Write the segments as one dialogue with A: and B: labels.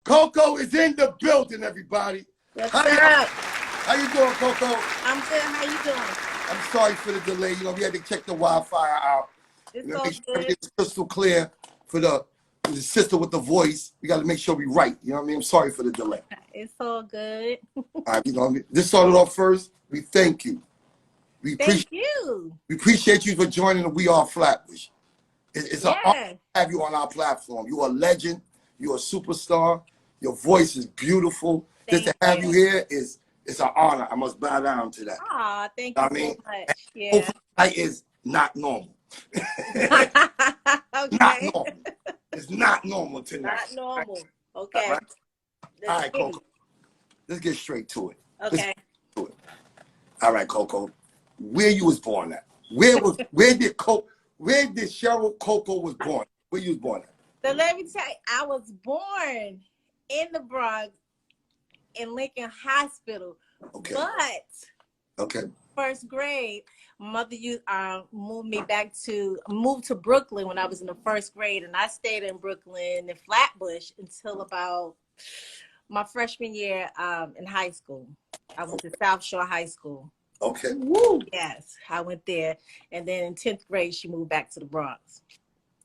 A: Coco is in the building, everybody.
B: What's
A: How you doing, Coco?
B: I'm good. How you doing?
A: I'm sorry for the delay. You know, we had to check the Wi-Fi out.
B: It's all good.
A: It's crystal clear for the sister with the voice. We got to make sure we right. You know what I mean? I'm sorry for the delay.
B: It's all good.
A: All right, you know, this started off first. We thank you. We appreciate you for joining the We Are Flatbush. It's an honor to have you on our platform. You're a legend. You're a superstar. Your voice is beautiful. Just to have you here it's an honor. I must bow down to that.
B: Aw, thank you so much. Yeah.
A: Hopefully tonight is not normal.
B: Okay.
A: Not normal. It's not normal tonight.
B: Not normal. Okay.
A: All right, Coco. Let's get straight to it.
B: Okay.
A: All right, Coco. Where you was born at? Where did Cheryl Coco was born? Where you was born at?
B: So let me tell you, I was born in the Bronx in Lincoln Hospital.
A: Okay.
B: But first grade, my mother moved to Brooklyn when I was in the first grade, and I stayed in Brooklyn in Flatbush until about my freshman year in high school. I went to South Shore High School.
A: Okay.
B: Woo! Yes, I went there, and then in 10th grade, she moved back to the Bronx.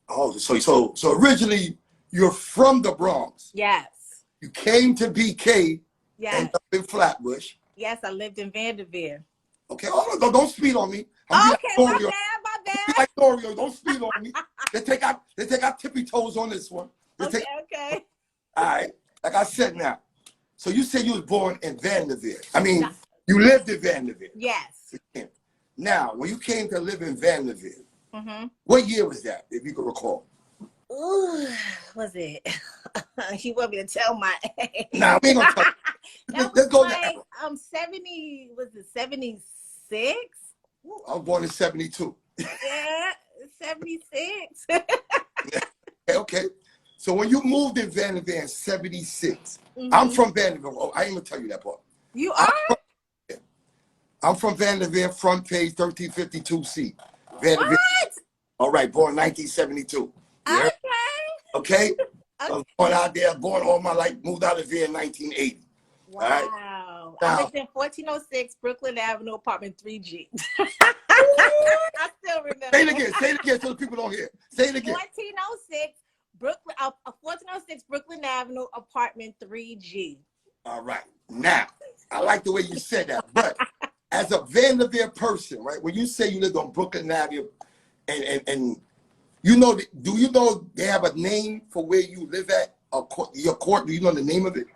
A: Oh, so originally you're from the Bronx.
B: Yes.
A: You came to BK.
B: Yes.
A: And up in Flatbush.
B: Yes, I lived in Vanderveer.
A: Okay, hold on, don't speed on me.
B: My bad.
A: Like Oreo, don't speed on me. They take out tippy toes on this one.
B: Okay.
A: All right, like I said now. So you said you was born in Vanderveer. I mean, you lived in Vanderveer.
B: Yes.
A: Now, when you came to live in Vanderveer, what year was that, if you could recall?
B: Ooh, was it? You want me to tell my age?
A: Nah, we ain't gonna tell. Let's go
B: like 70. Was it 76?
A: I was born in 72.
B: Yeah, 76.
A: Okay. So when you moved in Vanderveer in 76, I'm from Vanderveer. Oh, I ain't gonna tell you that part.
B: You are?
A: I'm from Vanderveer, front page 1352C. Vanderveer.
B: What?
A: All right, born 1972.
B: Yeah.
A: Okay. I was born out there, born all my life, moved out of here in 1980.
B: Wow.
A: Right?
B: I lived in 1406 Brooklyn Avenue, apartment 3G. I still remember.
A: Say it again so the people don't hear. Say it again.
B: 1406 Brooklyn Avenue, apartment 3G.
A: All right. Now, I like the way you said that, but as a Vanderveer person, right, when you say you lived on Brooklyn Avenue and you know, do you know they have a name for where you live at? Your court, do you know the name of it?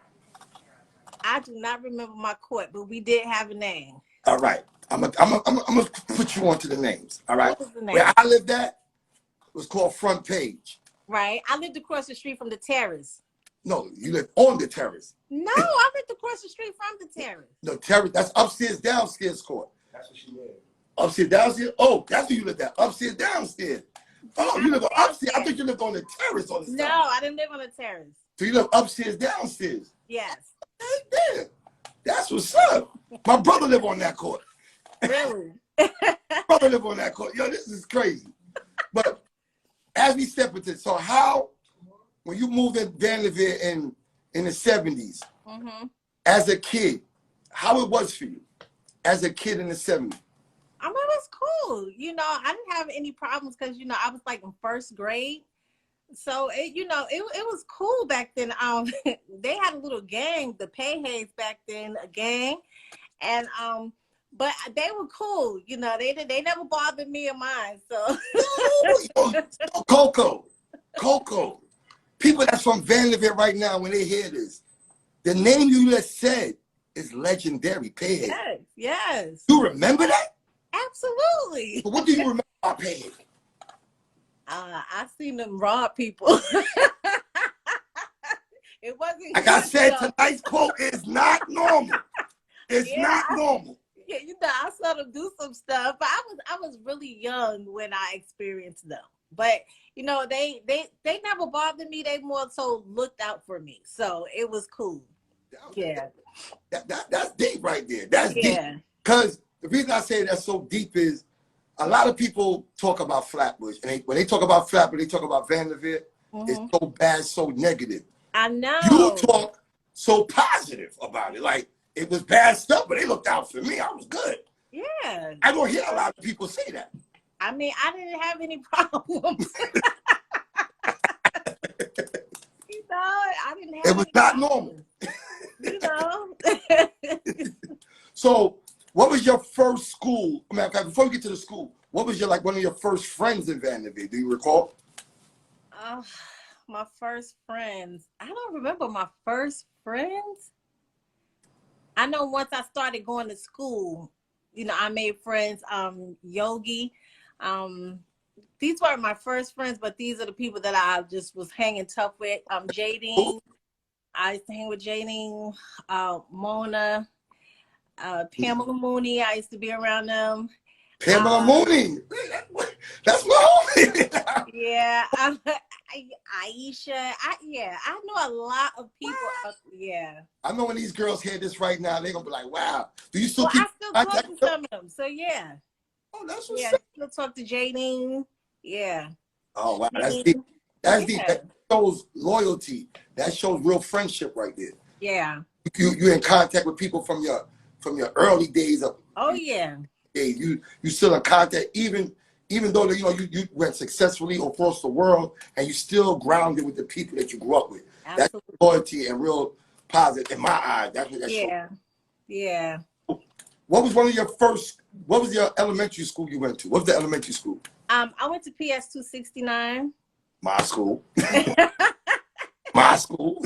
B: I do not remember my court, but we did have a name.
A: All right. I'm gonna put you onto the names. All right.
B: What was the name?
A: Where I lived at was called Front Page.
B: Right. I lived across the street from the terrace.
A: No, you live on the terrace.
B: No, I lived across the street from the terrace.
A: No, terrace, that's upstairs, downstairs court. That's what she lived. Upstairs, downstairs? Oh, that's where you lived at. Upstairs, downstairs. Oh, you live upstairs. I thought you lived on the terrace on the side.
B: No, I didn't live on the terrace.
A: So you live upstairs, downstairs?
B: Yes.
A: Hey, that's what's up. My brother lived on that court.
B: Really?
A: Brother lived on that court. Yo, this is crazy. But as we step into it, so how, when you moved in Vanderveer in the 70s, as a kid, how it was for you as a kid in the 70s?
B: I mean, it was cool. You know, I didn't have any problems because, you know, I was like in first grade. So, it was cool back then. They had a little gang, the Payheads back then, a gang. And, but they were cool. You know, they never bothered me or mine. So. Coco.
A: People that's from Vanderveer right now, when they hear this, the name you just said is legendary, Payhead.
B: Yes.
A: You remember that?
B: Absolutely.
A: But what do you remember about Payhead?
B: I seen them rob people. It wasn't.
A: Like I said, tonight's quote is not normal. It's not normal.
B: Yeah, you know, I saw them do some stuff, but I was really young when I experienced them. But you know, they never bothered me. They more so looked out for me, so it was cool. Yeah,
A: that's deep right there. That's deep. Because the reason I say that's so deep is a lot of people talk about Flatbush, and when they talk about Flatbush, they talk about Vanderveer. It's so bad, so negative.
B: I
A: You
B: know.
A: talk so positive about it. Like, it was bad stuff, but they looked out for me. I was good.
B: Yeah.
A: I don't hear a lot of people say that.
B: I mean, I didn't have any problems. You know, I didn't have
A: It was
B: any
A: not
B: problems.
A: normal.
B: You know.
A: So, what was your first school? I mean, before we get to the school, what was your one of your first friends in Vanderbilt? Do you recall?
B: My first friends. I don't remember my first friends. I know once I started going to school, you know, I made friends. Yogi. Um, these weren't my first friends, but these are the people that I just was hanging tough with. Jadine. I used to hang with Jadine, Mona, Pamela Mooney. I used to be around them.
A: Pamela Mooney. That's my homie.
B: Yeah, Aisha. I know a lot of people. Yeah.
A: I know when these girls hear this right now, they're gonna be like, "Wow, do you still keep
B: I still talk
A: contact
B: to
A: with them?"
B: some of them. So yeah.
A: Oh, that's what's
B: Yeah,
A: up.
B: still talk to Jadine. Yeah.
A: Oh wow, that's deep. That's deep.
B: Yeah.
A: That shows loyalty. That shows real friendship right there.
B: Yeah.
A: You're in contact with people from your early days of.
B: Oh yeah.
A: You still in contact even though you went successfully across the world, and you still grounded with the people that you grew up with. That's
B: Absolutely.
A: loyalty and real positive in my eyes. That's what that shows.
B: Yeah. Yeah.
A: What was what was your elementary school you went to? What was the elementary school?
B: I went to PS 269.
A: My school. My school.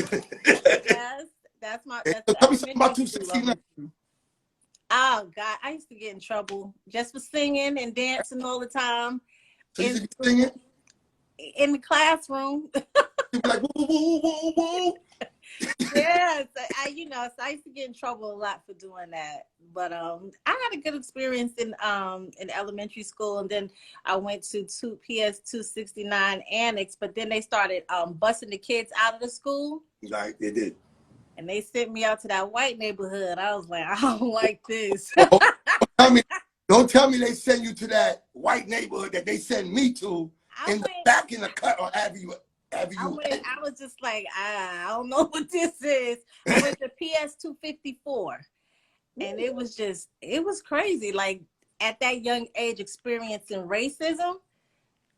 B: Yes, that's
A: Tell me something about 269.
B: Oh God, I used to get in trouble just for singing and dancing all the time.
A: So you used to be singing?
B: In the classroom.
A: You'd be like, woo, woo, woo, woo.
B: Yes, I used to get in trouble a lot for doing that. But I had a good experience in elementary school, and then I went to PS 269 Annex, but then they started busing the kids out of the school.
A: Like they did.
B: And they sent me out to that white neighborhood. I was like, I don't like this.
A: Don't tell me they send you to that white neighborhood that they sent me to the back in the cut or have you.
B: I was just like, I don't know what this is. I went to PS 254, and it was crazy. Like at that young age, experiencing racism,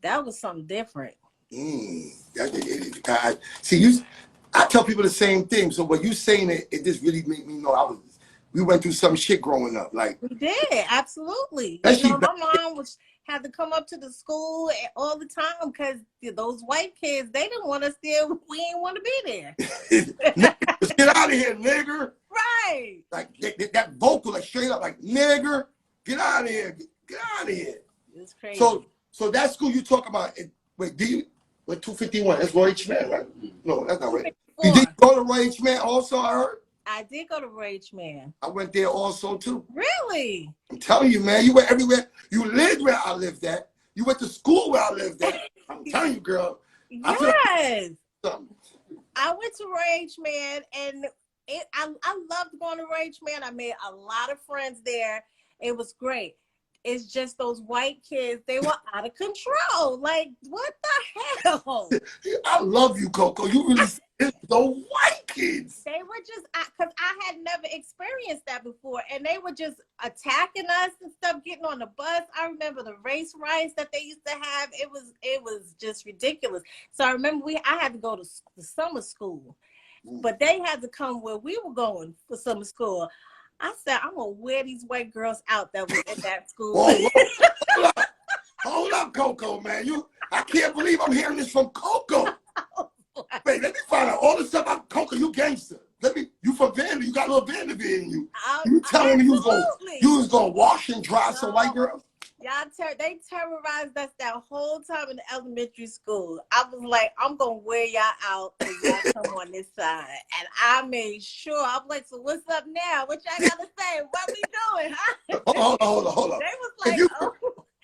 B: that was something different.
A: See, I tell people the same thing. So what you saying, it just really made me know we went through some shit growing up. Like
B: we did, absolutely. My mom had to come up to the school all the time because those white kids, they didn't want us there. We didn't want to be there.
A: Get out of here, nigger.
B: Right.
A: Like that vocal, like straight up, like nigger, get out of here, get out of here.
B: It's crazy.
A: So that school you talk about, wait, do you? With 251, that's Roy H. Man, right? No, that's not right. You did go to Roy H. Man also, I heard?
B: I did go to Roy H. Man.
A: I went there also, too.
B: Really?
A: I'm telling you, man, you went everywhere. You lived where I lived at. You went to school where I lived at. I'm telling you, girl.
B: Yes. I went to Roy H. Man, and I loved going to Roy H. Man. I made a lot of friends there. It was great. It's just those white kids, they were out of control. Like, what the hell?
A: I love you, Coco. You really the white kids.
B: They were just, because I had never experienced that before. And they were just attacking us and stuff, getting on the bus. I remember the race riots that they used to have. It was just ridiculous. So I remember I had to go to summer school. But they had to come where we were going for summer school. I said, I'm going to wear these white girls out that was in that school.
A: Whoa. Hold up, Coco, man. I can't believe I'm hearing this from Coco. Wait, let me find out all the stuff about Coco. You gangster. You from Vanderbilt. You got a little Vanderbilt in you. You telling me you was going to wash and dry some white girls?
B: They terrorized us that whole time in the elementary school. I was like, I'm going to wear y'all out and y'all come on this side. And I made sure. I'm like, so what's up now? What y'all got to say? What we doing? Huh?
A: Hold on.
B: They was like,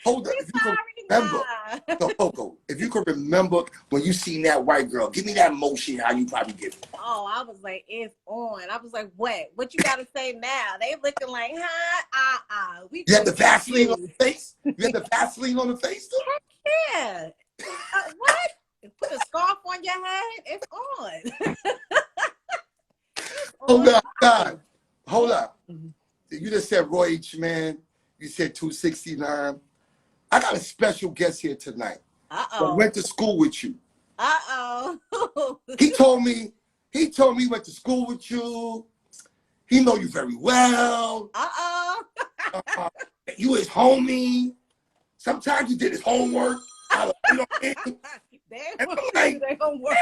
A: hold up. If you can remember, Coco, if you can remember when you seen that white girl, give me that motion how you probably get it.
B: Oh, I was like, it's on. I was like, what you got to say now? They looking like, huh?
A: You had the Vaseline on the face? You had the Vaseline on the face too?
B: Yeah. What? Put a scarf on your head. It's on.
A: Hold up, God. Hold up. You just said Roy H. Man. You said 269. I got a special guest here tonight.
B: Uh-oh.
A: Went to school with you.
B: Uh-oh.
A: He told me he went to school with you. He know you very well.
B: Uh-oh.
A: You his homie. Sometimes you did his homework. You know what I mean?
B: Their homework.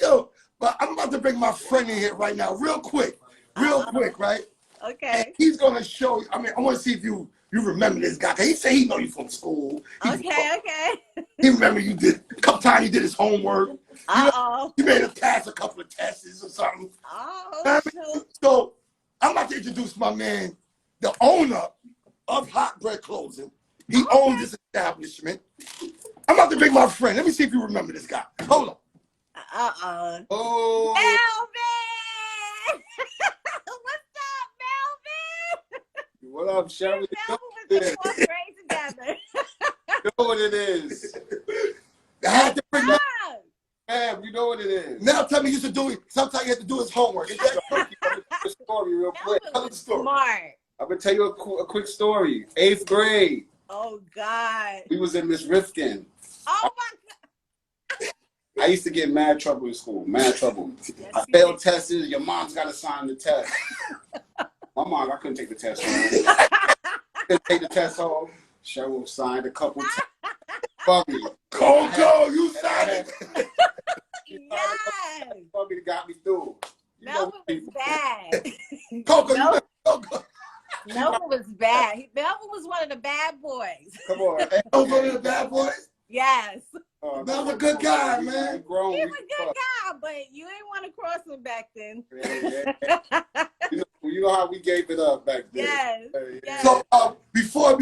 A: Yo, but I'm about to bring my friend in here right now, real quick, right?
B: Okay.
A: And he's gonna show you. I mean, I want to see if you remember this guy. Cause he said he know you from school.
B: Okay.
A: He remember you did a couple times. He did his homework. You made him pass a couple of tests or something. So I'm about to introduce my man, the owner of Hot Bread Clothing. He owns this establishment. I'm about to bring my friend. Let me see if you remember this guy. Hold on.
B: Oh. Melvin! What's up, Melvin?
C: What up, Cheryl?
B: Melvin was in fourth grade together.
C: You know what it is.
A: I had to bring
C: Man, you know what it is.
A: Now tell me you should do it. Sometimes you have to do his homework.
C: I'm gonna tell the story real quick.
A: Tell the story.
B: Smart.
C: I'm gonna tell you a quick story. 8th grade.
B: Oh God.
C: We was in Miss Rifkin.
B: Oh my God.
C: I used to get mad trouble in school. Mad trouble.
B: Yes,
C: I failed tests. Your mom's got to sign the test. My mom, I couldn't take the test home. Couldn't take the test home. Cheryl signed a couple tests. Buggy.
A: Coco, you signed it.
B: Yes.
C: Buggy got me through.
B: Melvin was bad.
A: Coco, you Coco.
B: Melvin was bad. Melvin was one of the bad boys.
C: Come on.
A: Coco, one of the bad boys.
B: Yes.
A: Melvin's a good guy, man.
B: He was a good guy, but you didn't want to cross him back then.
C: Yeah. You know how we gave it up back then.
B: Yes. Yes.
A: So before,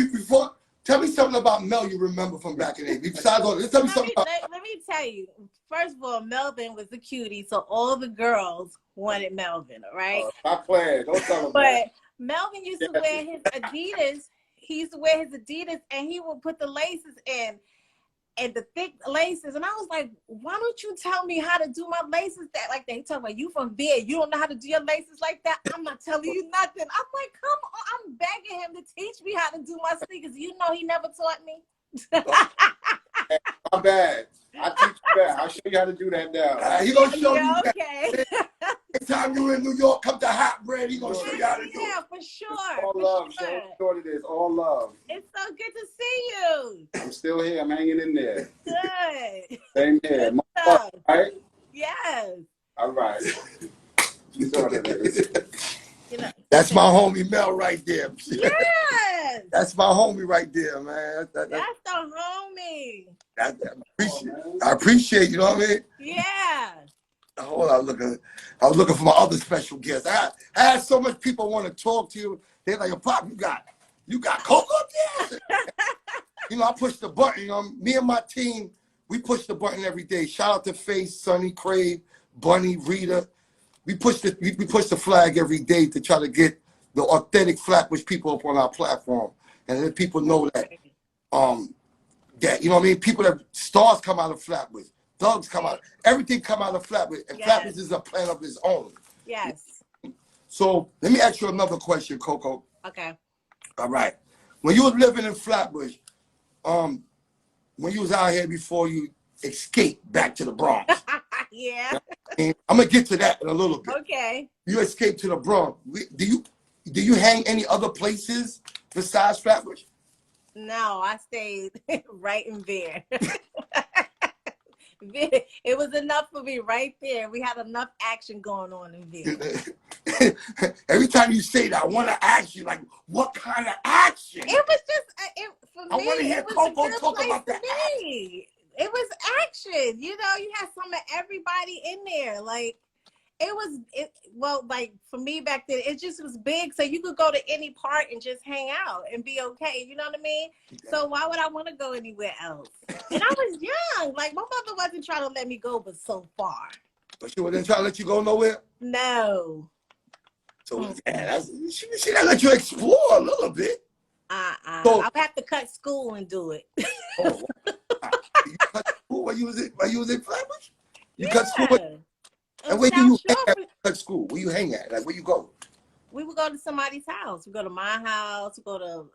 A: tell me something about Mel you remember from back in the day. Besides all this, tell me something about.
B: Let me tell you. First of all, Melvin was a cutie, so all the girls wanted Melvin, right?
C: Stop playing. Don't tell him
B: But
C: that.
B: Melvin used to wear his Adidas. He used to wear his Adidas, and he would put the laces in. And the thick laces, and I was like, why don't you tell me how to do my laces that like that? He talking about you from bed, you don't know how to do your laces like that. I'm not telling you nothing. I'm like, come on, I'm begging him to teach me how to do my sneakers. You know he never taught me.
C: My bad. I teach you that. I'll show you how to do that now.
A: He gonna show you
B: okay.
A: Next time you in New York, come to Hot Bread. He gonna show you how to do it.
B: Yeah, for sure.
C: All love. Show you what it is. All love.
B: It's so good to see you.
C: I'm still here. I'm hanging in there.
B: Good.
C: Same here. All right?
B: Yes.
C: All right. You know what it is.
B: You know.
A: That's my homie Mel right there.
B: Yes.
A: That's my homie right there, man.
B: That's the homie.
A: I appreciate, you know what I mean?
B: Yeah.
A: Hold on, I was looking for my other special guest. I had so much people want to talk to you. They're like, Pop, you got Coco up there? You know, I push the button. You know, me and my team, we push the button every day. Shout out to Face, Sonny, Crave, Bunny, Rita. We push the flag every day to try to get the authentic Flatbush people up on our platform. And then people know that that, you know what I mean? People that stars come out of Flatbush, thugs come out, everything come out of Flatbush, and Flatbush is a plan of its own.
B: Yes.
A: So let me ask you another question, Coco.
B: Okay. All
A: right. When you were living in Flatbush, when you was out here before you escaped back to the Bronx.
B: Yeah.
A: And I'm gonna get to that in a little bit.
B: Okay.
A: You escaped to the Bronx. Do you hang any other places besides Flatbush?
B: No, I stayed right in there. It was enough for me right there. We had enough action going on in there.
A: Every time you say that, I want to ask you, like, what kind of action?
B: It was just, for me,
A: I want to hear Coco talk about that.
B: It was action. You know, you had some of everybody in there. Like, like for me back then, it just was big. So you could go to any part and just hang out and be okay. You know what I mean? So why would I want to go anywhere else? And I was young. Like, my mother wasn't trying to let me go, but so far.
A: But she wasn't trying to let you go nowhere?
B: No.
A: So she didn't let you explore a little bit.
B: So, I would have to cut school and do it.
A: school? Where you was in Flatbush? You
B: Yeah.
A: cut school? And where do you hang at? Cut school? Where you hang at? Like where you go?
B: We would go to somebody's house. We go to my house. We go to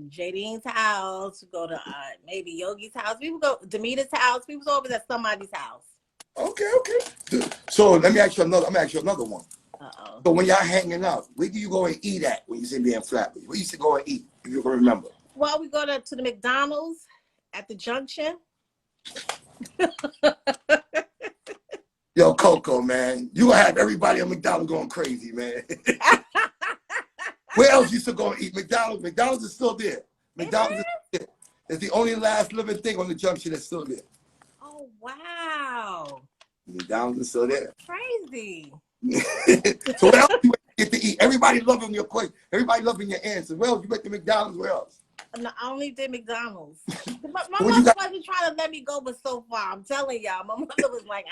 B: Jadine's house. We go to maybe Yogi's house. We would go to Demita's house. We was always at somebody's house.
A: Okay. So let me ask you another. I'm gonna ask you another one. So when y'all hanging out, where do you go and eat at when you see me in Flatbush? Where you used to go and eat? If you can remember.
B: Well, we go to the McDonald's at the junction.
A: Yo, Coco, man, you gonna have everybody at McDonald's going crazy, man. Where else used to go and eat? McDonald's. McDonald's is still there. McDonald's is still there. It's the only last living thing on the junction that's still there.
B: Oh wow!
A: McDonald's is still there.
B: Crazy.
A: So where else you get to eat? Everybody loving your question. Everybody loving your answer. Where else you went to McDonald's? Where else?
B: No, I only did McDonald's. My mother wasn't trying to let me go, but so far, I'm telling y'all, my mother was like,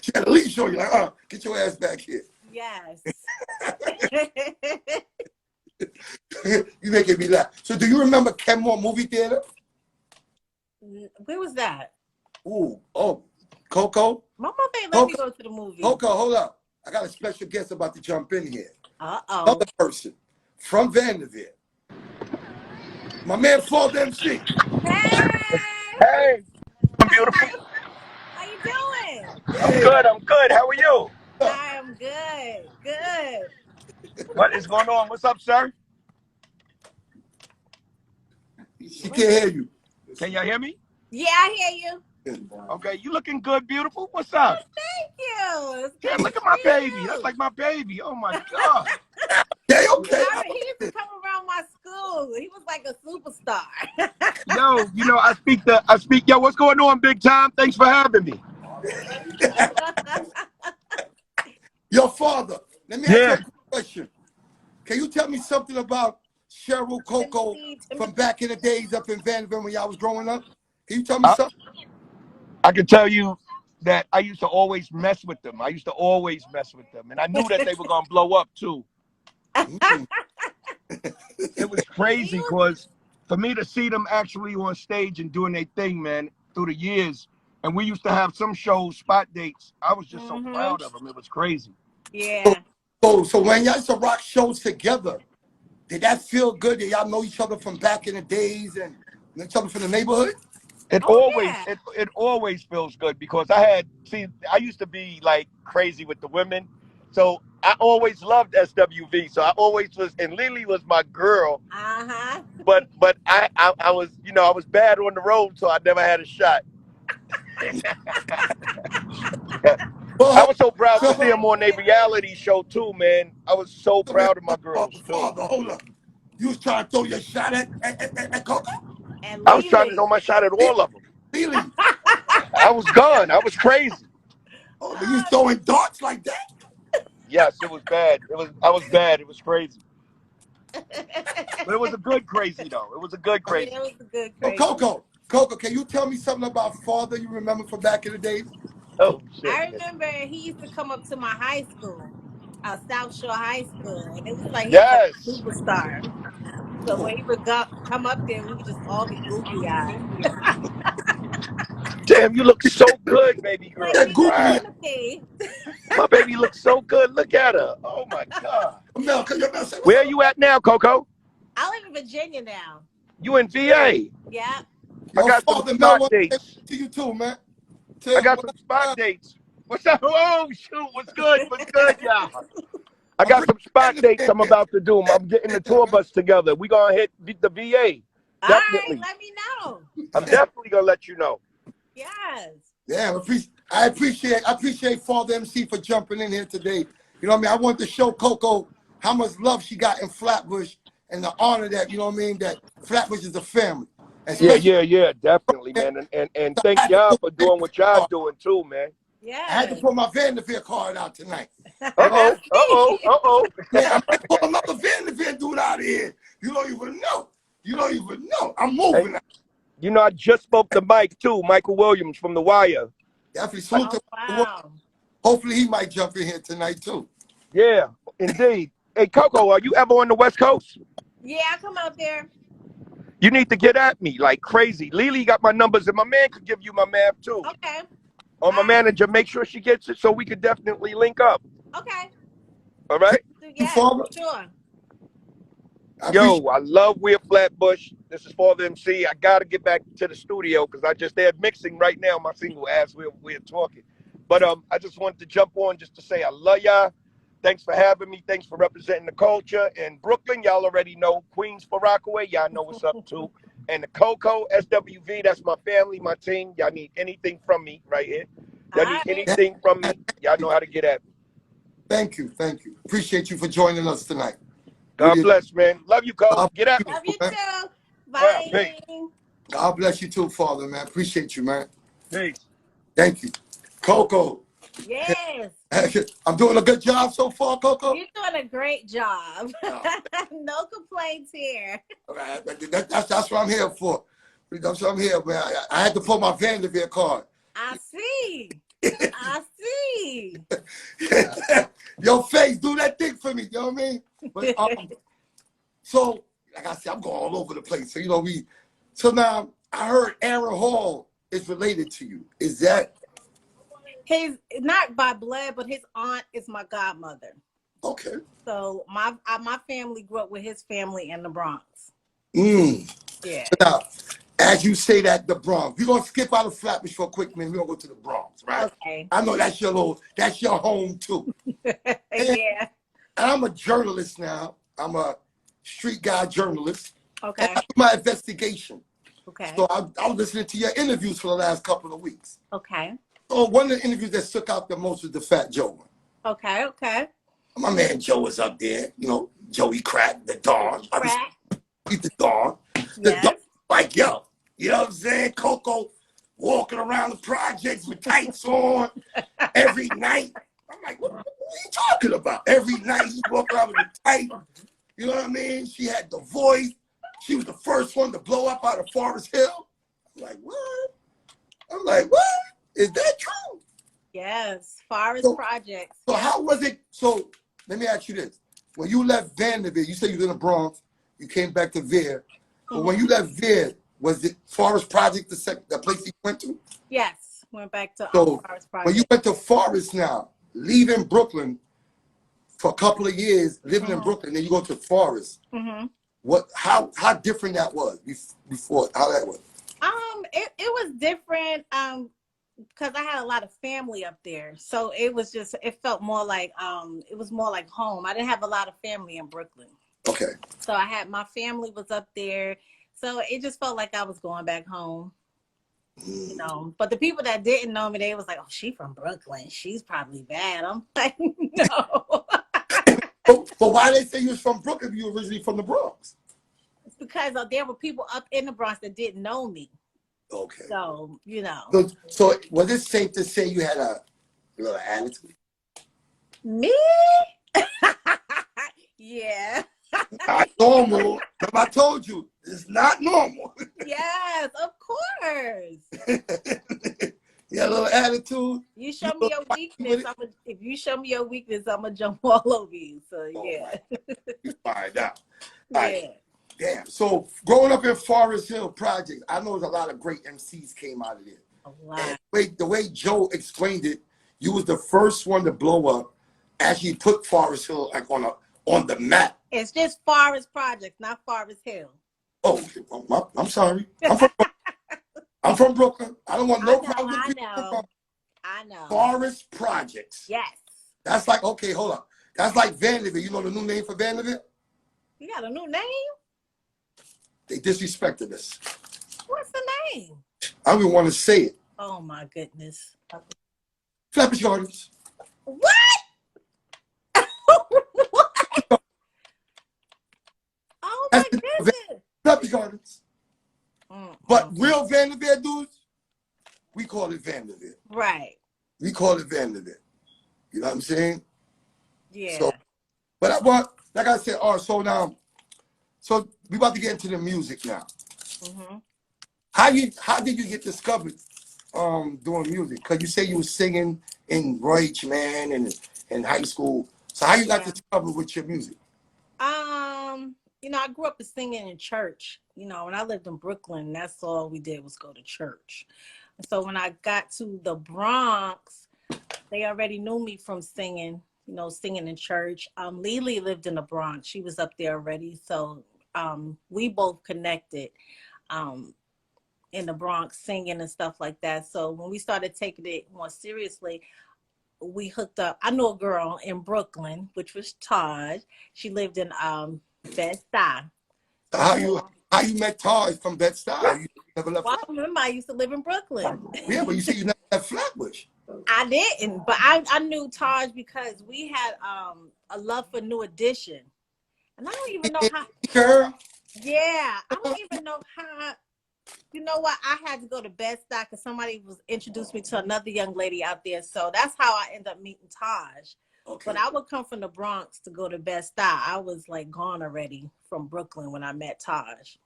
A: She had at least show you, like, get your ass back here.
B: Yes.
A: You making me laugh. So do you remember Kenmore Movie Theater?
B: Where was that?
A: Coco?
B: My mom ain't let me go to the movie.
A: Coco, hold up. I got a special guest about to jump in here.
B: Uh-oh.
A: Another person from Vanderveer. My man, Ford MC.
D: Hey, I'm beautiful.
B: How you doing?
D: I'm good. How are you?
B: I am good.
D: What is going on? What's up, sir?
A: She can't hear you.
D: Can y'all hear me?
B: Yeah, I hear you.
D: Okay, you looking good, beautiful. What's up?
B: Thank you.
D: Yeah, look at my baby. That's like my baby. Oh my God.
A: Okay.
B: He used to come around my school. He was like a superstar.
D: Yo, you know, I speak. Yo, what's going on, big time? Thanks for having me.
A: Your father, let me ask you a question. Can you tell me something about Cheryl, Coco from back in the days up in Vanderbilt when y'all was growing up? Can you tell me something?
D: I can tell you that I used to always mess with them. And I knew that they were going to blow up, too. It was crazy because for me to see them actually on stage and doing their thing, man, through the years, and we used to have some shows, spot dates. I was just so proud of them. It was crazy.
B: Yeah.
A: So when y'all used to rock shows together, did that feel good? Did y'all know each other from back in the days and each other from the neighborhood?
D: It always feels good because I used to be like crazy with the women. So I always loved SWV. So I always was, and Lily was my girl. But I was, I was bad on the road, so I never had a shot. I was so proud to see them on their reality show too, man. I was so proud of my girls too.
A: Father, hold up. You was trying to throw your shot at Coco?
D: I was trying to throw my shot at all of them.
A: Really?
D: I was gone. I was crazy.
A: Oh, but you throwing darts like that?
D: Yes, it was bad. I was bad. It was crazy. But it was a good crazy though. It was a good crazy.
B: Yeah, it was a good crazy.
A: Coco, can you tell me something about father you remember from back in the days?
D: Oh shit.
B: I remember he used to come up to my high school, South Shore High School, and it was like he was a superstar. So when he would come up there, we would just all be googly eyed.
D: Damn, you look so good, baby girl.
A: That googly.
D: My baby looks so good. Look at her. Oh my God. Where are you at now, Coco?
B: I live in Virginia now.
D: You in VA?
B: Yeah.
D: I got some spot dates.
A: To you too, man.
D: I got some spot dates. What's up? Oh shoot, what's good? What's good, y'all? I got some spot dates I'm about to do. I'm getting the tour bus together. We gonna hit the VA. Definitely.
B: All right, let me know.
D: I'm definitely gonna let you know.
B: Yes.
A: Yeah, I appreciate Father MC for jumping in here today. You know what I mean? I want to show Coco how much love she got in Flatbush and the honor that, you know what I mean, that Flatbush is a family.
D: Yeah, definitely, man. And thank y'all for doing what y'all doing too, man.
B: Yeah.
A: I had to put my Vanderveer card out tonight.
D: Uh-oh.
A: Man, I'm gonna pull another Vanderveer dude out of here. You don't even know. I'm moving.
D: Hey, you know, I just spoke to Mike too, Michael Williams from The Wire.
A: Definitely. Wow. Hopefully he might jump in here tonight too.
D: Yeah, indeed. Hey, Coco, are you ever on the West Coast?
B: Yeah, I come out there.
D: You need to get at me like crazy. Lily got my numbers, and my man could give you my math too.
B: Okay.
D: Or my manager, make sure she gets it so we could definitely link up.
B: Okay.
D: All right?
B: Yeah, sure.
D: Yo, I love We Are Flatbush. This is Father MC. I got to get back to the studio because they're mixing right now my single as we're talking. But I just wanted to jump on just to say I love y'all. Thanks for having me. Thanks for representing the culture. And Brooklyn, y'all already know. Queens for Rockaway, y'all know what's up too. And the COKO, SWV, that's my family, my team. Y'all need anything from me right here. Y'all need anything from me, y'all know how to get at me.
A: Thank you. Thank you. Appreciate you for joining us tonight.
D: God bless, man. Love you, Cole. Get at me.
B: Love you too. Bye.
A: God bless you too, Father, man. Appreciate you, man.
D: Peace.
A: Thank you. Coco.
B: Yes.
A: I'm doing a good job so far, Coco.
B: You're doing a great job. No complaints here.
A: That's what I'm here for. That's what I'm here, man. I had to pull my Vanderbilt card.
B: I see. I see.
A: Your face, do that thing for me. You know what I mean? But, so, like I said, I'm going all over the place. So, so now I heard Aaron Hall is related to you. Is that?
B: He's not by blood, but his aunt is my godmother.
A: Okay.
B: So my family grew up with his family in the Bronx.
A: Yeah.
B: So
A: now, as you say that, the Bronx, we're going to skip out of Flatbush for a quick minute. We're going to go to the Bronx, right?
B: Okay.
A: I know that's your home too.
B: Yeah.
A: And I'm a journalist now. I'm a street guy journalist.
B: Okay.
A: And I do my investigation.
B: Okay.
A: So I was listening to your interviews for the last couple of weeks.
B: Okay.
A: So one of the interviews that stuck out the most was the Fat Joe one.
B: Okay. Okay.
A: My man Joe was up there. Joey Crack, the Dawn. He's the Dawn. The Dawn, like, yo, you know what I'm saying? Coco walking around the projects with tights on every night. I'm like, what are you talking about? Every night he walk around with a tight. You know what I mean? She had the voice. She was the first one to blow up out of Forest Hill. I'm like, what? Is that true?
B: Yes, Forest Projects.
A: So how was it? So let me ask you this. When you left Vanderbilt, you said you was in the Bronx, you came back to Veer. But when you left Veer, was it Forest Project the place you went to?
B: Yes, went back to Forest Project.
A: When you went to Forest now, leaving Brooklyn for a couple of years, living in Brooklyn, then you go to Forest. How different that was before? How that was?
B: It was different. Because I had a lot of family up there, so it felt more like it was more like home. I didn't have a lot of family in Brooklyn.
A: Okay.
B: So my family was up there, so it just felt like I was going back home. But the people that didn't know me, they was like, "Oh, she from Brooklyn. She's probably bad." I'm like, no.
A: But why they say you was from Brooklyn if you were originally from the Bronx?
B: It's because there were people up in the Bronx that didn't know me.
A: Okay.
B: So,
A: So was it safe to say you had a little attitude?
B: Me? Yeah.
A: Not normal. I told you, it's not normal.
B: Yes, of course.
A: You had a little attitude.
B: You show me your weakness. If you show me your weakness, I'm going to jump all over you. So, yeah.
A: You find out.
B: Yeah.
A: Right. Damn. So growing up in Forest Hill Project, I know there's a lot of great MCs came out of there.
B: A lot.
A: The way Joe explained it, you was the first one to blow up, actually put Forest Hill like on the map.
B: It's just Forest Projects, not Forest Hill.
A: Oh, I'm sorry. I'm from Brooklyn. I don't want no problem with people.
B: I know.
A: Forest Projects.
B: Yes.
A: That's like, okay, hold up. That's like Vanderbilt. You know the new name for Vanderbilt?
B: You got a new name?
A: They disrespected us.
B: What's the name?
A: I don't even want to say it.
B: Oh my goodness.
A: Flatbush Gardens.
B: What? What? Oh my goodness.
A: Flatbush Gardens. But real Vanderbilt dudes, we call it Vanderbilt.
B: Right.
A: We call it Vanderbilt. You know what I'm saying?
B: Yeah.
A: So, but like I said, all right, so we about to get into the music now. How did you get discovered doing music? Because you say you were singing in Roy H. Man and in high school. So how you got discovered with your music?
B: you know, I grew up singing in church. You know, when I lived in Brooklyn, that's all we did was go to church. So when I got to the Bronx, they already knew me from singing, you know, singing in church. Lily lived in the Bronx. She was up there already. So we both connected in the Bronx singing and stuff like that. So when we started taking it more seriously, we hooked up. I knew a girl in Brooklyn, which was Taj. She lived in Bed-Stuy.
A: How you met Taj from Bed-Stuy? You never left Flatbush?
B: Remember, I used to live in Brooklyn.
A: Yeah, but you said you never left Flatbush.
B: I didn't, but I knew Taj because we had a love for New Edition. And I don't even know how.
A: Girl.
B: Yeah, I don't even know how. You know what? I had to go to Bed-Stuy because somebody was introduced me to another young lady out there. So that's how I ended up meeting Taj. Okay. But I would come from the Bronx to go to Bed-Stuy. I was like gone already from Brooklyn when I met Taj.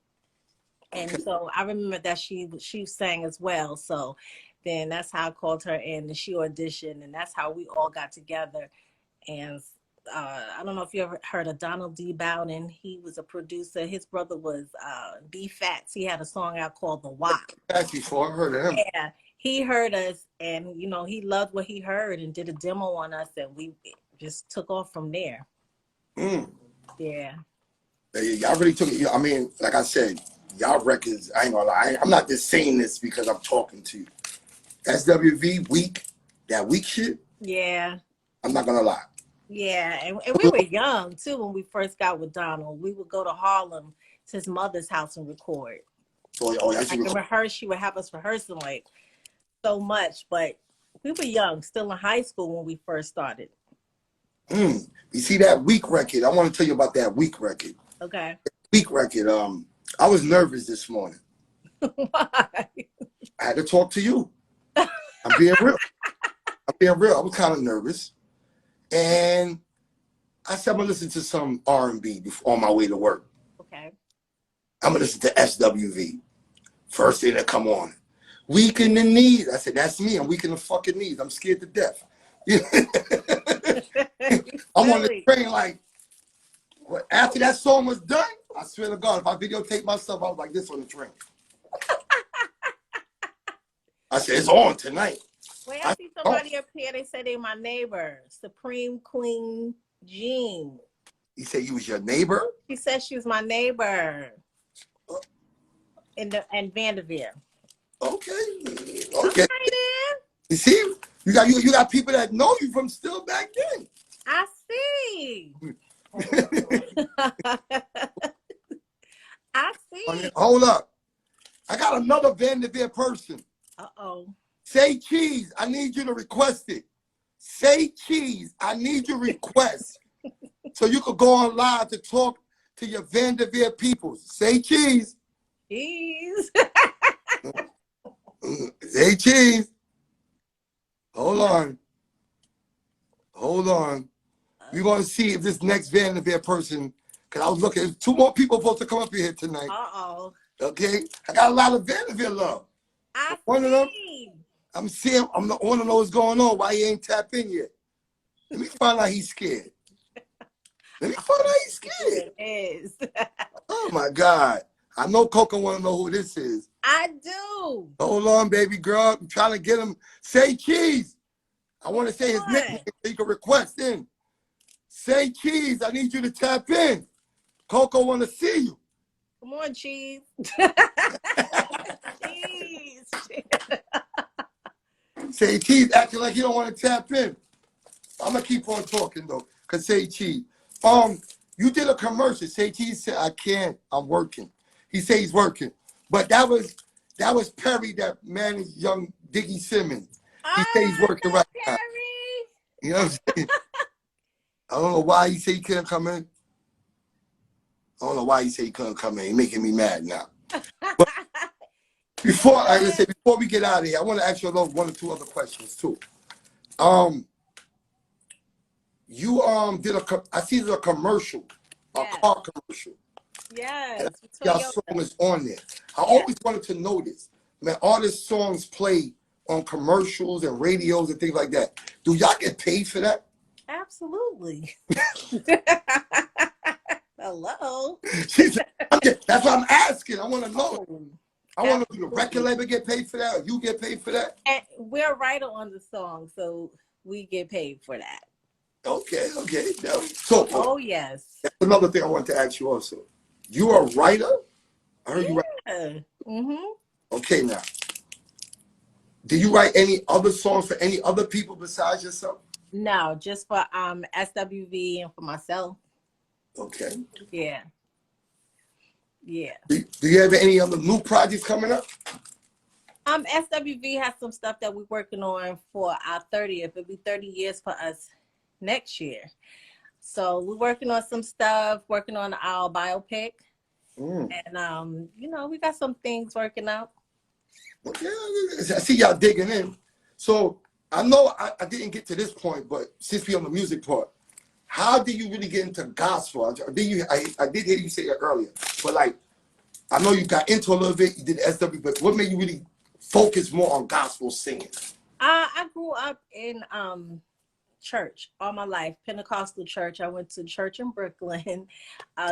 B: And so I remember that she sang as well. So then that's how I called her in and she auditioned, and that's how we all got together. And I don't know if you ever heard of Donald D. Bowden. He was a producer. His brother was B. Fats. He had a song out called The WAP.
A: That's before I heard of him.
B: Yeah, he heard us, and you know, he loved what he heard and did a demo on us, and we just took off from there. Yeah.
A: Y'all really took it. I mean, like I said, y'all records, I ain't gonna lie. I'm not just saying this because I'm talking to you. SWV week, that week shit.
B: Yeah.
A: I'm not gonna lie.
B: Yeah, and we were young too when we first got with Donald. We would go to Harlem to his mother's house and record. Like in rehearse, she would have us rehearsing like so much, but we were young, still in high school when we first started.
A: You see that week record? I want to tell you about that week record.
B: Okay.
A: Week record. I was nervous this morning.
B: Why?
A: I had to talk to you. I'm being real. I was kind of nervous. And I said, I'm going to listen to some R&B on my way to work.
B: Okay.
A: I'm going to listen to SWV. First thing that come on. Weak in the knees. I said, that's me. I'm weak in the fucking knees. I'm scared to death. I'm on the train like, after that song was done, I swear to God, if I videotape myself, I was like this on the train. I said, it's on tonight.
B: Wait, I see somebody up here. They said they my neighbor, Supreme Queen Jean.
A: You say you was your neighbor?
B: She said she was my neighbor in Vanderveer.
A: Okay.
B: Okay.
A: You see, you got people that know you from still back then.
B: I see. I see.
A: Hold up. I got another Vanderveer person.
B: Uh-oh.
A: Say cheese. I need you to request it. Say cheese. I need you to request. So you could go on live to talk to your Vanderveer people. Say cheese.
B: Cheese.
A: Say cheese. Hold on. We're going to see if this next Vanderveer person, because I was looking, 2 more people supposed to come up here tonight.
B: Uh-oh.
A: Okay? I got a lot of Vanderveer love. One of them, I'm seeing, I want to know what's going on, why he ain't tapped in yet. Let me find out he's scared.
B: It is.
A: Oh, my God. I know Coco want to know who this is.
B: I do.
A: Hold on, baby girl. I'm trying to get him. Say cheese. I want to say his nickname so you can request in. Say cheese. I need you to tap in. Coco want to see you.
B: Come on, cheese. Cheese.
A: Say cheese, acting like you don't want to tap in. I'm going to keep on talking, though, because say cheese. You did a commercial. Say cheese said, I can't. I'm working. He said he's working. But that was Perry that managed young Diggy Simmons. He said he's working right now. You know what I'm saying? I don't know why he said he couldn't come in. He's making me mad now. But before we get out of here, I want to ask you 1 or 2 other questions too. You did I see there's a commercial, a car commercial.
B: Yes.
A: Your song is on there. I always wanted to know this. Man, all these songs play on commercials and radios and things like that. Do y'all get paid for that?
B: Absolutely. No, Hello.
A: She said, that's what I'm asking. I want to know. I want to know, the record label get paid for that, or you get paid for that?
B: And we're a writer on the song, so we get paid for that.
A: Okay. So,
B: oh yes.
A: That's another thing I want to ask you also. You're a writer? I heard you
B: write. Mm-hmm.
A: Okay, now. Do you write any other songs for any other people besides yourself?
B: No, just for SWV and for myself.
A: Okay.
B: Yeah.
A: Do you have any other new projects coming up?
B: SWV has some stuff that we're working on for our 30th. It'll be 30 years for us next year. So we're working on some stuff, working on our biopic. And, we got some things working out.
A: Okay, I see y'all digging in. So I know I didn't get to this point, but since we're on the music part, how did you really get into gospel? I did hear you say that earlier, but like, I know you got into a little bit, you did SW, but what made you really focus more on gospel singing?
B: I grew up in church all my life, Pentecostal church. I went to church in Brooklyn.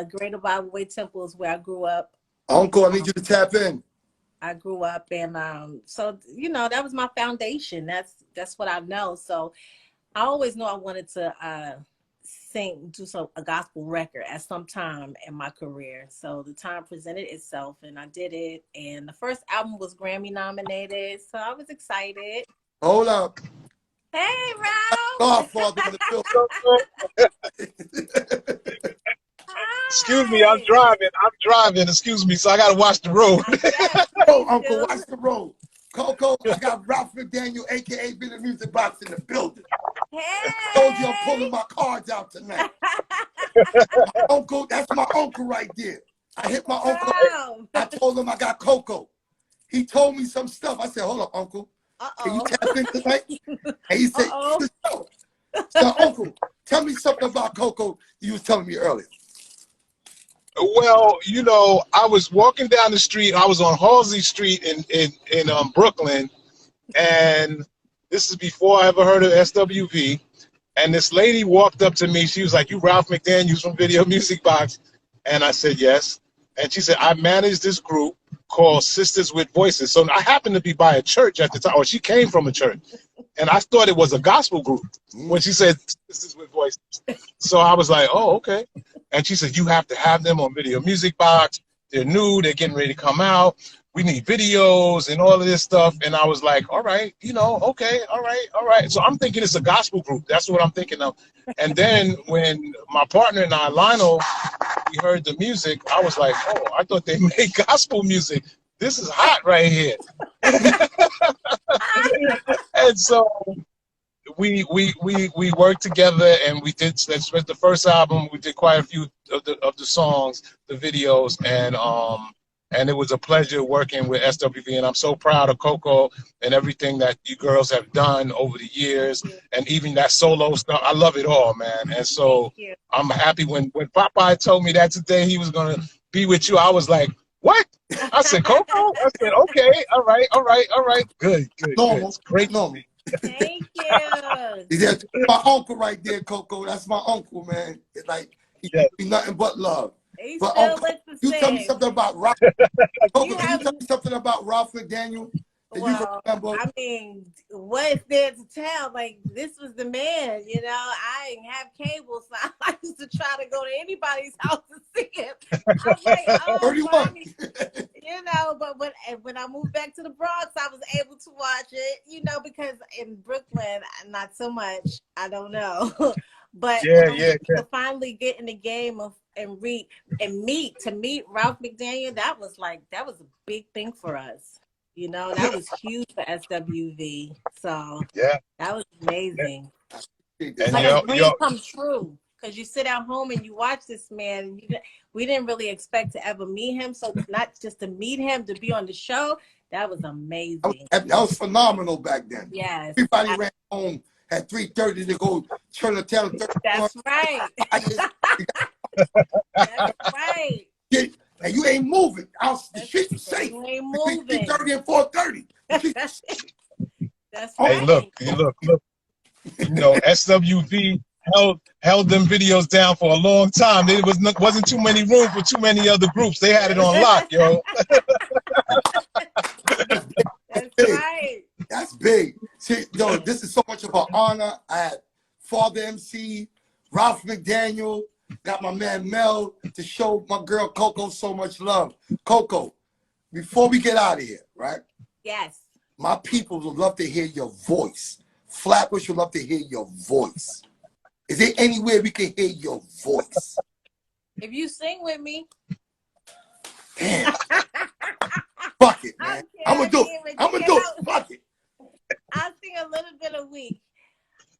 B: Greater Bible Way Temple is where I grew up.
A: Uncle, I need you to tap in.
B: I grew up and so that was my foundation. That's what I know. So I always knew I wanted to do a gospel record at some time in my career. So the time presented itself and I did it. And the first album was Grammy nominated. So I was excited.
A: Hold up.
B: Hey, Ralph.
A: Godfather in the building.
E: Excuse me, I'm driving. Excuse me, so I gotta watch the road.
A: Oh, Uncle, watch the road. Coco, I got Ralph McDaniel, aka Been the Music Box, in the building.
B: Hey.
A: I told you I'm pulling my cards out tonight. Uncle, that's my uncle right there. I hit my uncle. I told him I got Coco. He told me some stuff. I said, hold up, Uncle. Can you tap in tonight? And he said, so, Uncle, tell me something about Coco you was telling me earlier.
E: Well, I was walking down the street. I was on Halsey Street in Brooklyn, and this is before I ever heard of SWV. And this lady walked up to me. She was like, "You Ralph McDaniels from Video Music Box?" And I said, "Yes." And she said, "I manage this group called Sisters with Voices." So I happened to be by a church at the time, or she came from a church. And I thought it was a gospel group when she said Sisters with Voices. So I was like, "Oh, okay." And she said, "You have to have them on Video Music Box. They're new. They're getting ready to come out. We need videos and all of this stuff." And I was like, "All right, okay, all right." So I'm thinking it's a gospel group. That's what I'm thinking of. And then when my partner and I, Lionel, we heard the music, I was like, "Oh, I thought they made gospel music. This is hot right here." And so we worked together, and we did. That's the first album. We did quite a few of the songs, the videos, and it was a pleasure working with SWV. And I'm so proud of Coco and everything that you girls have done over the years, and even that solo stuff. I love it all, man. And so I'm happy when Popeye told me that today he was gonna be with you. I was like, "What?" I said, "Coco?" I said, "Okay, all right. Good.
A: Normal.
E: It's great."
A: Normal.
B: Thank you.
A: That's my uncle right there, Coco. That's my uncle, man. It's like he be nothing but love.
B: He
A: but
B: still
A: Uncle,
B: looks the
A: you
B: same.
A: tell me something about Ralph. Coco, can you tell me something about Ralph McDaniel that you can remember?
B: I mean, what is there to tell? Like, this was the man, I didn't have cable, so I used to try to go to anybody's house to see him. I was like, oh,
A: 31.
B: But when I moved back to the Bronx, I was able to watch it, because in Brooklyn, not so much. I don't know. But to finally get in the game of meet Ralph McDaniel, that was a big thing for us. That was huge for SWV. So that was amazing.
E: And
B: like a dream come true. Because you sit at home and you watch this man. We didn't really expect to ever meet him. So not just to meet him, to be on the show, that was amazing.
A: That was phenomenal back then.
B: Yes.
A: Everybody ran home at 3:30 to go turn the town.
B: That's right. That's right.
A: And you ain't moving. The streets are safe.
B: You ain't moving.
A: 3:30 and 4:30.
B: That's
E: right. Hey, look. SWV held them videos down for a long time. There wasn't too many room for too many other groups. They had it on lock, yo.
B: That's right.
A: That's big. See, yo, this is so much of an honor. I had Father MC, Ralph McDaniel, got my man Mel to show my girl Coco so much love. Coco, before we get out of here, right?
B: Yes.
A: My people would love to hear your voice. Flatbush would love to hear your voice. Is there anywhere we can hear your voice?
B: If you sing with me.
A: Damn. Fuck it, man. I'm gonna do it. I'm gonna do it. Fuck it.
B: I'll sing a little bit a week.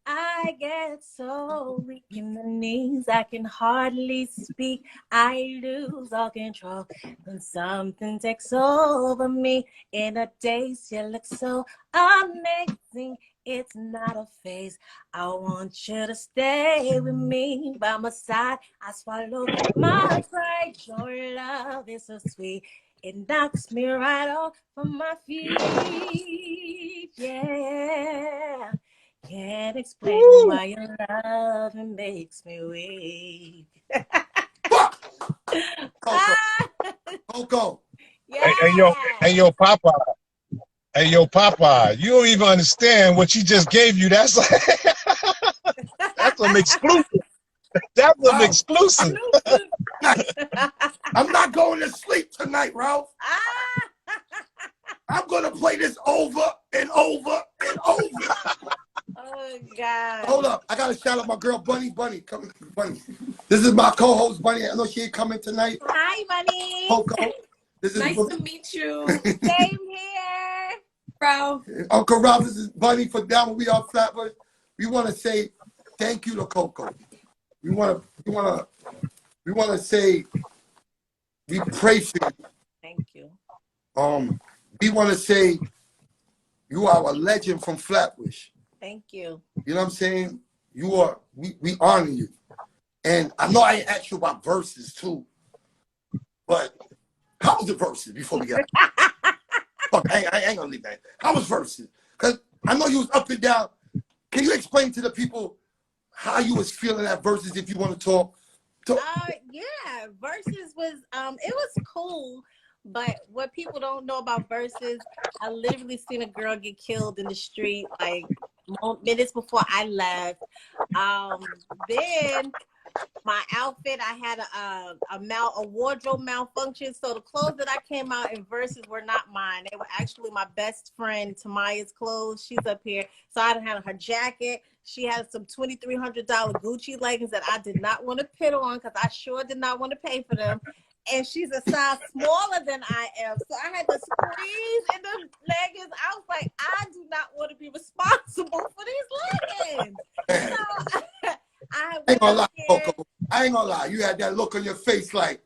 B: I get so weak in the knees, I can hardly speak. I lose all control when something takes over me. In a daze, you look so amazing. It's not a phase. I want you to stay with me by my side. I swallow my pride. Your love is so sweet. It knocks me right off from my feet. Yeah. Can't explain why your love makes me weak.
A: Coco. Coco.
B: Yeah.
E: Hey, yo, Papa. Hey, yo, Papa. You don't even understand what she just gave you. That's that's an exclusive. That's an exclusive.
A: I'm not going to sleep tonight, Ralph. I'm going to play this over and over and over.
B: Oh, God.
A: Hold up. I got to shout out my girl, Bunny. Bunny, come here. Bunny. This is my co-host, Bunny. I know she ain't coming tonight.
B: Hi, Bunny.
A: Coco. This is
F: nice to meet you.
B: Same here.
F: Ralph.
A: Uncle Ralph, this is Bunny for Down When We Are Flatbush. We want to say thank you to Coco. We want to say we pray for you.
B: Thank you.
A: We want to say you are a legend from Flatbush.
B: Thank you.
A: You know what I'm saying? You are, we honor you. And I know I ain't asked you about verses too, but how was the verses before we got Fuck, I ain't gonna leave that. How was verses? Because I know you was up and down. Can you explain to the people how you was feeling at verses if you want to talk?
B: Yeah, verses was it was cool. But what people don't know about Verzuz, I literally seen a girl get killed in the street like minutes before I left. Then my outfit, I had a wardrobe malfunction, so the clothes that I came out in Verzuz were not mine. They were actually my best friend Tamaya's clothes. She's up here, so I had her jacket. She had some $2,300 Gucci leggings that I did not want to put on because I sure did not want to pay for them. And she's a size smaller than I am. So I had to squeeze in the leggings. I was like, I do not want to be responsible for these leggings. So I ain't gonna lie,
A: Coco. I ain't gonna lie. You had that look on your face like,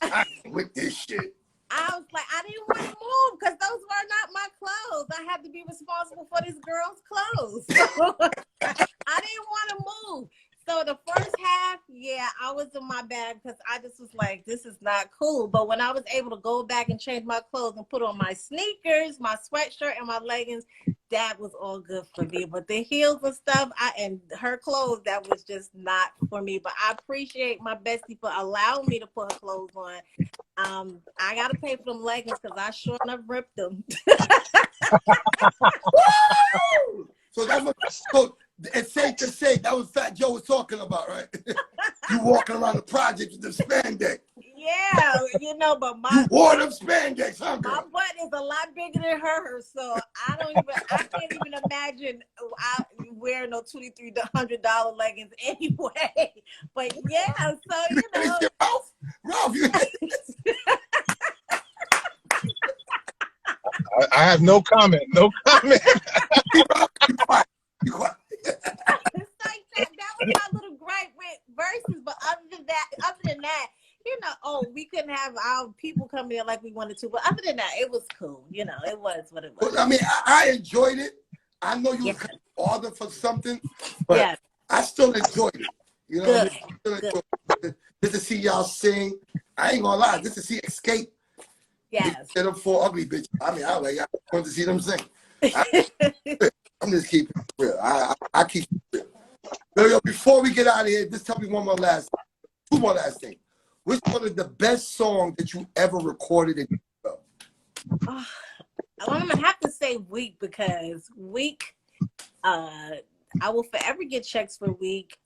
A: I ain't with this shit.
B: I was like, I didn't want to move because those were not my clothes. I had to be responsible for this girl's clothes. So I didn't want to move. So the first half, yeah, I was in my bag because I just was like, this is not cool. But when I was able to go back and change my clothes and put on my sneakers, my sweatshirt, and my leggings, that was all good for me. But the heels and stuff, and her clothes, that was just not for me. But I appreciate my bestie for allowing me to put her clothes on. I got to pay for them leggings because I sure enough ripped them.
A: So that's what... So, it's safe to say that was Fat Joe was talking about, right? You walking around the project with the spandex.
B: Yeah, you know, but
A: you wore them spandex, huh, girl?
B: My butt is a lot bigger than hers, so I can't even imagine I wearing no $2,300 leggings anyway. But yeah, so you know,
A: Ralph, you.
E: I have no comment. No comment.
A: Be quiet. Be quiet.
B: It's like that was my little gripe with Verzuz, but other than that, you know, we couldn't have our people come in like we wanted to, but other than that, it was cool. You know, it was what it was.
A: Well, I mean, I enjoyed it. I know you were bothered for something, but I still enjoyed it. You know, I still enjoyed it. Just to see y'all sing. I ain't gonna lie, just to see Escape.
B: Yes.
A: Get them 4 ugly bitches. I mean, I want to see them sing. I'm just keeping it real. I keep it real. Before before we get out of here, just tell me two more last things. Which one is the best song that you ever recorded in your
B: I'm gonna have to say Week, because Week, I will forever get checks for Week.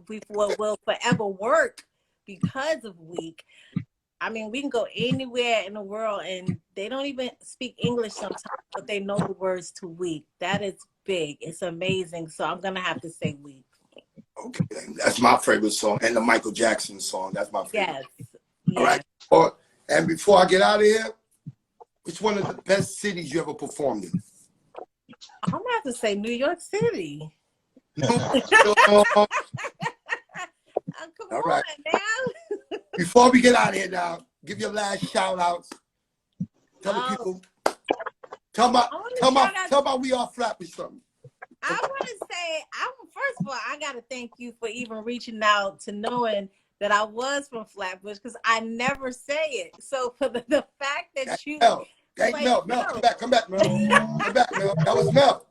B: We will forever work because of Week. I mean, we can go anywhere in the world and they don't even speak English sometimes, but they know the words to Week. That is big. It's amazing. So I'm gonna have to say Week.
A: Okay, that's my favorite song, and the Michael Jackson song. That's my favorite.
B: Yes.
A: All right. And before I get out of here, which one of the best cities you ever performed in?
B: I'm gonna have to say New York City.
A: All right.
B: Now.
A: Before we get out of here now, give your last shout outs. Tell the people. Tell about We Are Flatbush something.
B: I want to say, first of all, I got to thank you for even reaching out to knowing that I was from Flatbush, because I never say it. So for the fact that you...
A: Mel, come back, Mel. Come back, Mel. That was Mel.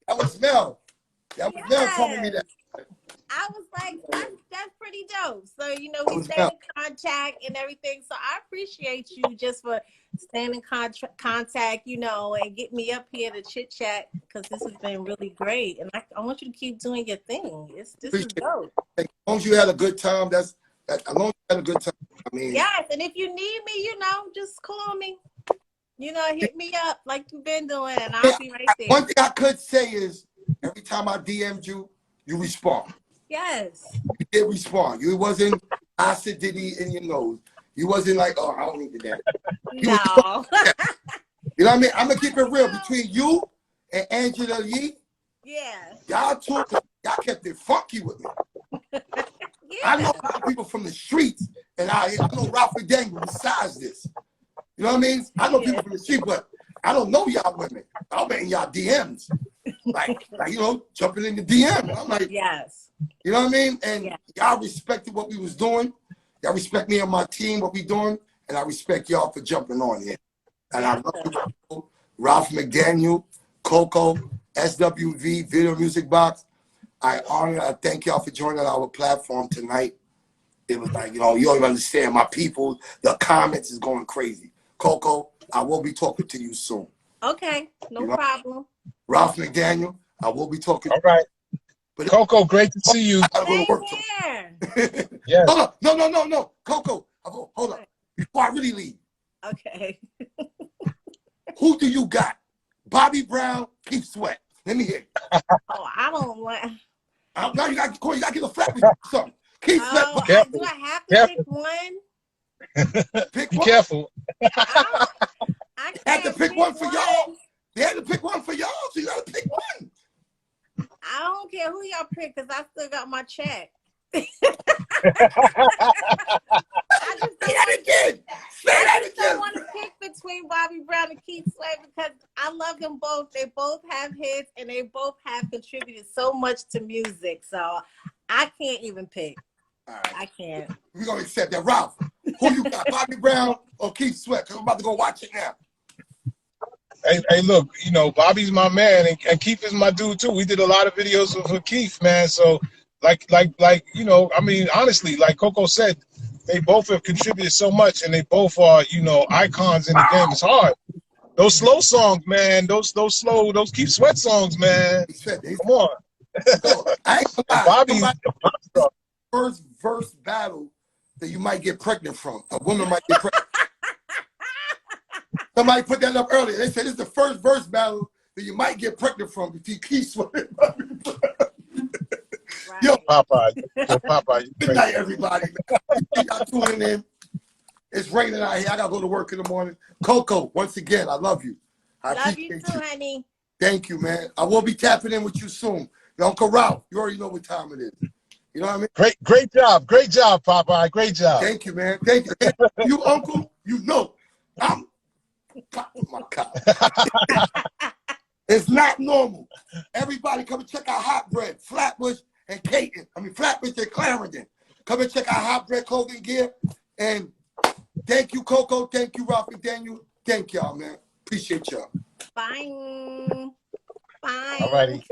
A: That was Mel telling me that.
B: I was like, that's pretty dope. So, we stay in contact and everything. So I appreciate you just for staying in contact, and get me up here to chit chat, because this has been really great. And I want you to keep doing your thing. This is dope.
A: As long as you had a good time, as long as you had a good time. I mean,
B: yes, and if you need me, just call me. Hit me up like you've been doing, and I'll be right there.
A: One thing I could say is, every time I DM'd you, you respond.
B: Yes.
A: You did respond. You wasn't acidity in your nose. You wasn't like, oh, I don't need that.
B: No.
A: You know what I mean? I'm going to keep it real. Between you and Angela Yee,
B: yeah,
A: y'all kept it funky with me. Yeah. I know a lot of people from the streets, and I know Ralph Mcdaniels besides this. You know what I mean? I know people from the street, but I don't know y'all women. I'm in y'all DMs. Like, jumping in the DM. And I'm like,
B: yes.
A: You know what I mean? And y'all respected what we was doing. Y'all respect me and my team, what we doing. And I respect y'all for jumping on here. And I love you, Ralph McDaniel, Coco, SWV, Video Music Box. I thank y'all for joining our platform tonight. It was like, you don't even understand. My people, the comments is going crazy. Coco, I will be talking to you soon.
B: Okay, no problem.
A: Ralph McDaniel, I will be talking to you.
E: All right. But Coco, great to see you.
B: Same here.
E: Yes.
A: Hold on. No. Coco, hold up. Before I really leave.
B: Okay.
A: Who do you got? Bobby Brown, Keith Sweat. Let me hear it.
B: Oh, I don't want...
A: Now you got to get a flat with something. Keith Sweat.
B: Do I have to pick one?
A: Pick
E: one. Be careful.
B: I
A: had to pick one for y'all. They had to pick one for y'all, so you got to pick one.
B: I don't care who y'all pick, because I still got my check.
A: Say that again.
B: I want to pick between Bobby Brown and Keith Sweat, because I love them both. They both have hits, and they both have contributed so much to music. So I can't even pick.
A: All right.
B: I can't.
A: We're going to accept that. Ralph, who you got, Bobby Brown or Keith Sweat? Because I'm about to go watch it now.
E: Hey, look, Bobby's my man, and Keith is my dude too. We did a lot of videos for Keith, man. So, like, I mean, honestly, like Coco said, they both have contributed so much, and they both are, icons in the game. It's hard. Those slow songs, man. Those Keith Sweat songs, man. Come on.
A: I ain't gonna lie.
E: Bobby's
A: first verse battle that you might get pregnant from. A woman might get pregnant. Somebody put that up earlier. They said it's the first verse battle that you might get pregnant from if you keep sweating.
B: Right.
A: Yo,
E: Popeye.
A: Good night, everybody. Y'all tuning in. It's raining out here. I gotta go to work in the morning. Coco, once again, I love you. I
B: love you too, honey.
A: Thank you, man. I will be tapping in with you soon. Uncle Ralph, you already know what time it is. You know what I mean?
E: Great job, Popeye. Great job.
A: Thank you, man. Thank you. You, Uncle, I'm my God. It's not normal. Everybody come and check out Hot Bread, Flatbush and Caton. Flatbush and Clarendon. Come and check out Hot Bread clothing gear. And thank you, Coco. Thank you, Ralph and Daniel. Thank y'all, man. Appreciate y'all.
B: Bye. Bye.
E: All righty.